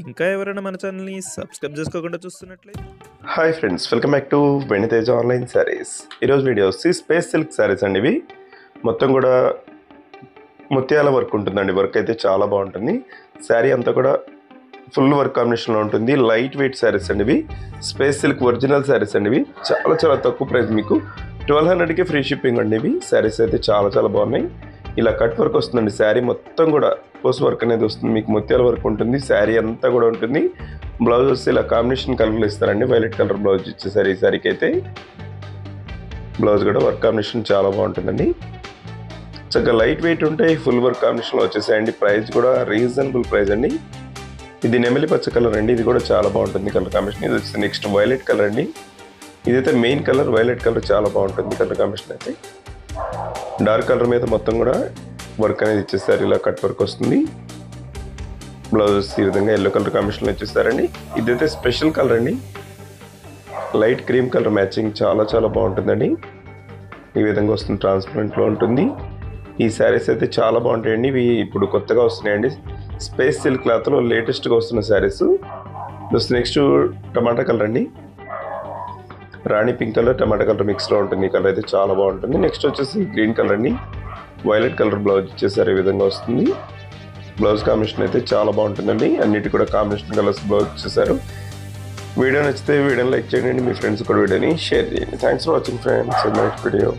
ఇంకా ఎవరైనా మన ఛానల్‌ని సబ్స్క్రైబ్ చేసుకోకుండా చూస్తున్నట్లయితే hi friends, welcome back to Veniteja online saris. ఈరోజు వీడియో వచ్చి స్పేస్ సిల్క్ శారీస్ అండి. ఇవి మొత్తం కూడా ముత్యాల వర్క్ ఉంటుందండి. వర్క్ అయితే చాలా బాగుంటుంది. శారీ అంతా కూడా ఫుల్ వర్క్ కాంబినేషన్లో ఉంటుంది. లైట్ వెయిట్ శారీస్ అండి. ఇవి స్పేస్ సిల్క్ ఒరిజినల్ శారీస్ అండి. ఇవి చాలా చాలా తక్కువ ప్రైస్, మీకు 1200కి ఫ్రీ షిప్పింగ్ అండి. ఇవి శారీస్ అయితే చాలా చాలా బాగున్నాయి. ఇలా కట్ వర్క్ వస్తుందండి. శారీ మొత్తం కూడా పోస్ వర్క్ అనేది వస్తుంది. మీకు ముత్యాల వర్క్ ఉంటుంది. శారీ అంతా కూడా ఉంటుంది. బ్లౌజ్ వస్తే ఇలా కాంబినేషన్ కలర్లు ఇస్తారండి. వైలెట్ కలర్ బ్లౌజ్ ఇచ్చేసారు ఈ శారీకి అయితే. బ్లౌజ్ కూడా వర్క్ కాంబినేషన్ చాలా బాగుంటుందండి. చక్కగా లైట్ వెయిట్ ఉంటాయి. ఫుల్ వర్క్ కాంబినేషన్లో వచ్చేసాయండి. ప్రైస్ కూడా రీజనబుల్ ప్రైస్ అండి. ఇది నెమలి పచ్చ కలర్ అండి. ఇది కూడా చాలా బాగుంటుంది కలర్ కాంబినేషన్. ఇది వచ్చి నెక్స్ట్ వైలెట్ కలర్ అండి. ఇదైతే మెయిన్ కలర్. వైలెట్ కలర్ చాలా బాగుంటుంది కలర్ కాంబినేషన్ అయితే. డార్క్ కలర్ మీద మొత్తం కూడా వర్క్ అనేది ఇచ్చేస్తారు. ఇలా కట్ వర్క్ వస్తుంది. బ్లౌజెస్ ఈ విధంగా ఎల్లో కలర్ కాంబినేషన్లో ఇచ్చేస్తారండి. ఇదైతే స్పెషల్ కలర్ అండి. లైట్ క్రీమ్ కలర్ మ్యాచింగ్ చాలా చాలా బాగుంటుందండి. ఈ విధంగా వస్తుంది. ట్రాన్స్పరెంట్లో ఉంటుంది. ఈ శారీస్ అయితే చాలా బాగుంటాయండి. ఇవి ఇప్పుడు కొత్తగా వస్తున్నాయండి. స్పేస్ సిల్క్ క్లాత్లో లేటెస్ట్గా వస్తున్న శారీస్. నెక్స్ట్ టమాటా కలర్ అండి. రాణి పింక్ కలర్ టమాటా కలర్ మిక్స్లో ఉంటుంది. ఈ కలర్ అయితే చాలా బాగుంటుంది. నెక్స్ట్ వచ్చేసి గ్రీన్ కలర్ అండి. వైలెట్ కలర్ బ్లౌజ్ ఇచ్చేసారు. ఈ విధంగా వస్తుంది. బ్లౌజ్ కాంబినేషన్ అయితే చాలా బాగుంటుందండి. అన్నిటి కూడా కాంబినేషన్ కలర్స్ బ్లౌజ్ ఇచ్చేసారు. వీడియో నచ్చితే వీడియోని లైక్ చేయండి. మీ ఫ్రెండ్స్ కూడా వీడియోని షేర్ చేయండి. Thanks for watching friends. Next video.